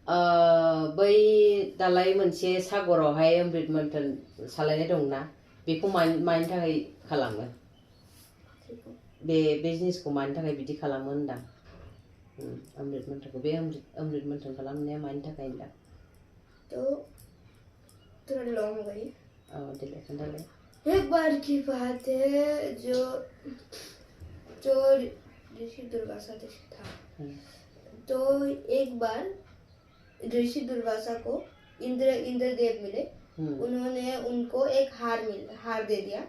बै दालाय मोनसे सागरावहाय अमृत मन्थन सालायनाय दंना बेखौ मानि थाखाय खालामो बे जिनिसखौ मानि थाखाय बिदि खालामो होनदां अमृत मन्थनखौ बे अमृत मन्थन खालामनाया मानि थाखाय होनदां तो थोड़ा लॉन्ग हो गई। देलाय खोन्थालाय। एक बार की बात है जो ऋषि दुर्वासा था। तो एक बार ऋषि दुर्वासा को इंद्रदेव मिले। उन्होंने उनको एक हार दे दिया।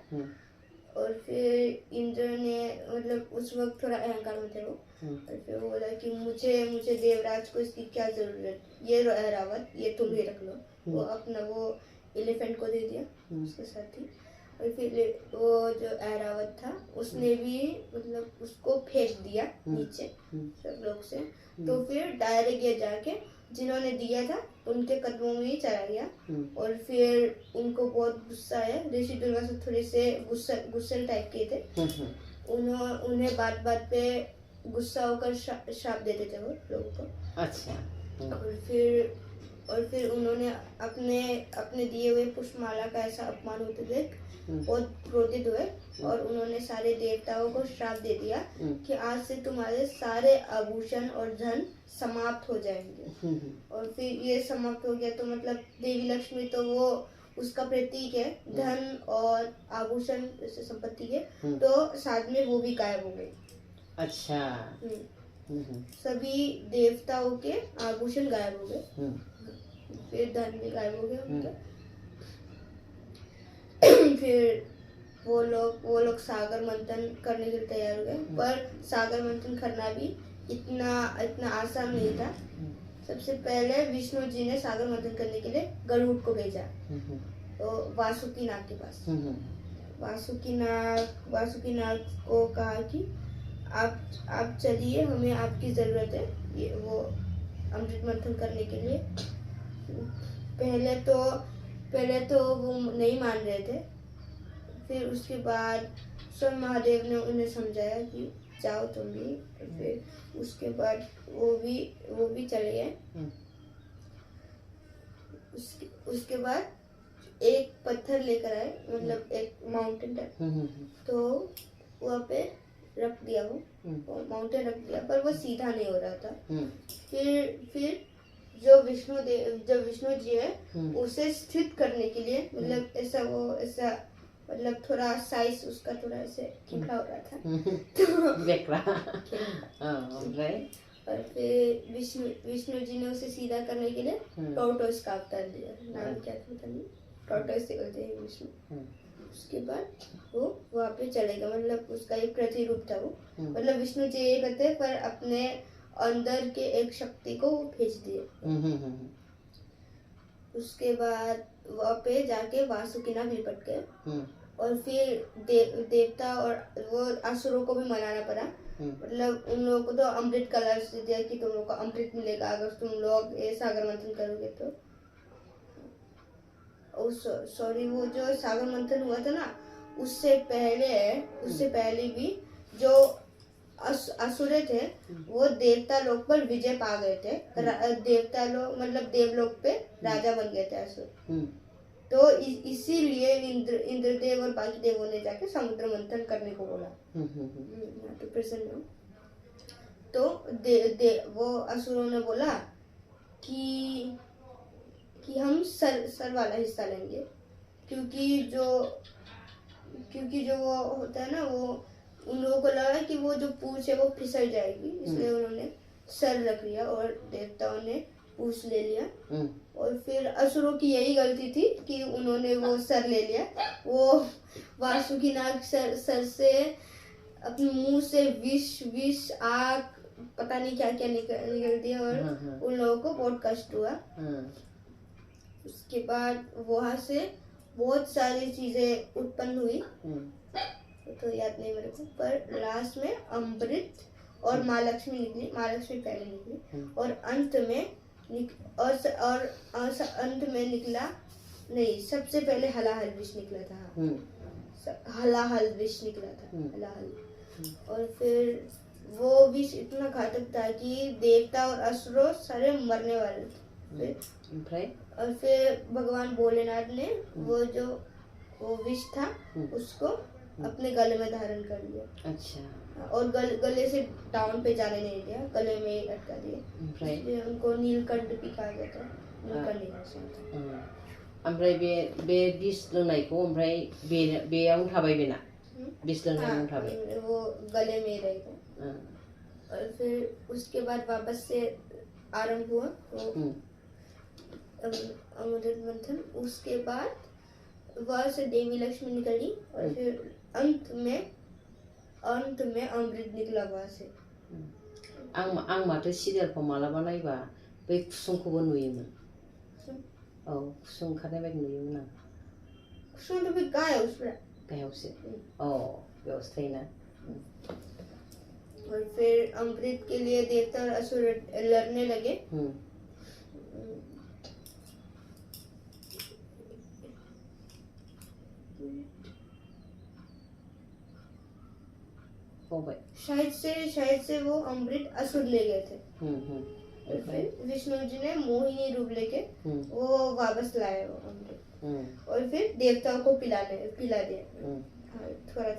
और फिर इंद्र ने मतलब उस वक्त थोड़ा अहंकार में थे वो। और फिर वो बोला कि मुझे देवराज को इसकी क्या जरूरत, ये ऐरावत ये तुम ही रख लो। वो अपना वो एलिफेंट को दे दिया उसके साथ ही। और फिर वो जो ऐरावत था उसने भी मतलब उसको फेंक दिया नीचे सब लोग से। तो फिर डायरेक्ट ये जाके जिन्होंने दिया था उनके कदमों में ही चला गया। और फिर उनको बहुत गुस्सा आया। ऋषि दुर्वासा थोड़े से गुस्सेल टाइप के थे। उन्हें बात पे गुस्सा होकर श्राप देते थे वो लोगों को। अच्छा। और फिर उन्होंने अपने दिए हुए पुष्पमाला का ऐसा अपमान होते देख बहुत क्रोधित हुए। और उन्होंने सारे देवताओं को श्राप दे दिया कि आज से तुम्हारे सारे आभूषण और धन समाप्त हो जाएंगे। और फिर ये समाप्त हो गया तो मतलब देवी लक्ष्मी तो वो उसका प्रतीक है धन और आभूषण जैसे संपत्ति के। तो साथ में वो भी गायब हो गई। अच्छा। सभी देवताओं के आभूषण गायब हो गए। फिर धन भी गायब हो गया। फिर वो लोग सागर मंथन करने के लिए तैयार हो गए। पर सागर मंथन करना भी इतना आसान नहीं था। सबसे पहले विष्णु जी ने सागर मंथन करने के लिए गरुड़ को भेजा तो वासुकी नाग के पास। वासुकी नाग को कहा कि आप चलिए, हमें आपकी जरूरत है ये वो अमृत मंथन करने के लिए। पहले तो वो नहीं मान रहे थे। फिर उसके बाद स्वयं महादेव ने उन्हें समझाया कि जाओ तुम भी। फिर उसके बाद वो भी चले गए। उसके बाद एक पत्थर लेकर आए मतलब एक माउंटेन टाइप। तो वहाँ पे रख दिया वो माउंटेन रख दिया पर वो सीधा नहीं हो रहा था। फिर जो विष्णु जी है उसे स्थित करने के लिए मतलब ऐसा मतलब थोड़ा साइज उसका थोड़ा ऐसे खिखा हो रहा था। तो देख रहा। और फिर विष्णु जी ने उसे सीधा करने के लिए टॉर्टोइस का अवतार लिया। नाम क्या था पता नहीं, टॉर्टोइस से बोलते हैं विष्णु। उसके बाद वो वहाँ पे चलेगा मतलब उसका एक प्रतिरूप था वो। मतलब विष्णु जी ये करते हैं पर अपने अंदर के एक शक्ति को वो भेज दिए। उसके बाद वहाँ पे जाके वासुकी नाग लिपट गए। और फिर देवता और वो असुरों को भी मनाना पड़ा। मतलब उन लोगों को तो अमृत कलश दिया कि तुम लोग को अमृत मिलेगा अगर तुम लोग ये सागर मंथन करोगे तो। सॉरी वो जो सागर मंथन हुआ था ना उससे पहले भी जो असुरे थे वो देवता लोक पर विजय पा गए थे। देवता लोग मतलब देवलोक पे राजा बन गए थे असुर। तो इसीलिए इंद्रदेव और बाकी देवों ने जाके समुद्र मंथन करने को बोला। तो प्रसन्न हो तो वो असुरों ने बोला कि हम सर वाला हिस्सा लेंगे क्योंकि जो वो होता है ना वो उन लोगों को लगा कि वो जो पूंछ है वो फिसल जाएगी इसलिए उन्होंने सर रख लिया और देवताओं ने पूंछ ले लिया। और फिर असुरों की यही गलती थी कि उन्होंने वो सर ले लिया। वो वासुकी नाग सर से अपने मुंह से विष आग पता नहीं क्या क्या निकल दिया और उन लोगों को बहुत कष्ट हुआ। उसके बाद वहां से बहुत सारी चीजें उत्पन्न हुई तो याद नहीं मेरे को। पर लास्ट में अमृत और माँ लक्ष्मी निकली। माँ लक्ष्मी पहले निकली और अंत में निकला नहीं सबसे पहले हलाहल विष निकला था। हलाहल विष निकला था हलाहल। और फिर वो विष इतना घातक था कि देवता और असुर सारे मरने वाले थे। ओमफ्राय और फिर भगवान भोलेनाथ ने वो विष था उसको अपने गले में धारण कर लिया। अच्छा और गले से डाउन पे जाने नहीं दिया, गले में ही अटका दिया। ओमफ्राय इसलिए उनको नीलकंठ भी कहा जाता है। नीलकंठ नाग। ओमफ्राय बे बिस लोंनायखौ ओमफ्राय बेयावनो थाबाय बेना बिस लोंनायावनो थाबाय। वो गले में रहेगा। और फिर उसके बाद वापस से आरंभ हुआ तो अमृत मंथन। उसके बाद वहां से देवी लक्ष्मी निकली और फिर अंत में अमृत निकला वहां से। आं माथो सिरियालखौ मालाबा नायबा बै कुसुमखौबो नुयोमोन। औ कुसुम ओंखारनाय बायदि नुयोमोन आं। कुसुम तो फिर गायवसो। औ बेयावसो थायोना। और फिर अमृत के लिए देवता और असुर लड़ने लगे। शायद से वो अमृत असुर ले गए थे। फिर विष्णु जी ने मोहिनी रूप लेके वो वापस लाए वो अमृत। और फिर देवताओं को पिला दिया थोड़ा थोड़ा।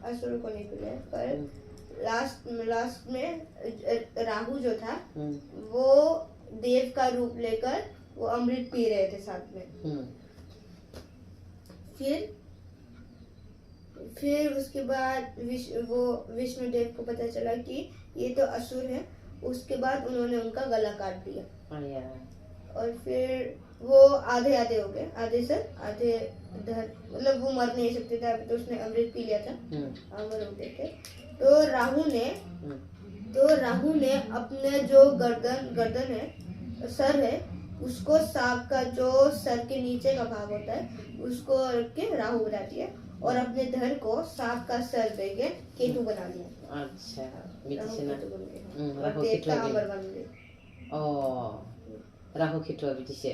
असुर को नहीं पिलाया। पर लास्ट में राहु जो था वो देव का रूप लेकर वो अमृत पी रहे थे साथ में। फिर उसके बाद विष्णु देव को पता चला कि ये तो असुर है। उसके बाद उन्होंने उनका गला काट दिया। और फिर वो आधे हो गए, आधे सर आधे धर, मतलब वो मर नहीं सकते थे। अभी तो उसने अमृत पी लिया था, अमर हो गए थे। तो राहु ने अपने जो गर्दन है, सर है, उसको सांप का जो सर के नीचे का भाग होता है उसको रख के राहु बना दिया। और अपने धर को सांप का सर देके केतु बना दिया। अच्छा राहु केतु अमर बन गए। राहु केतुआ बिदिसो।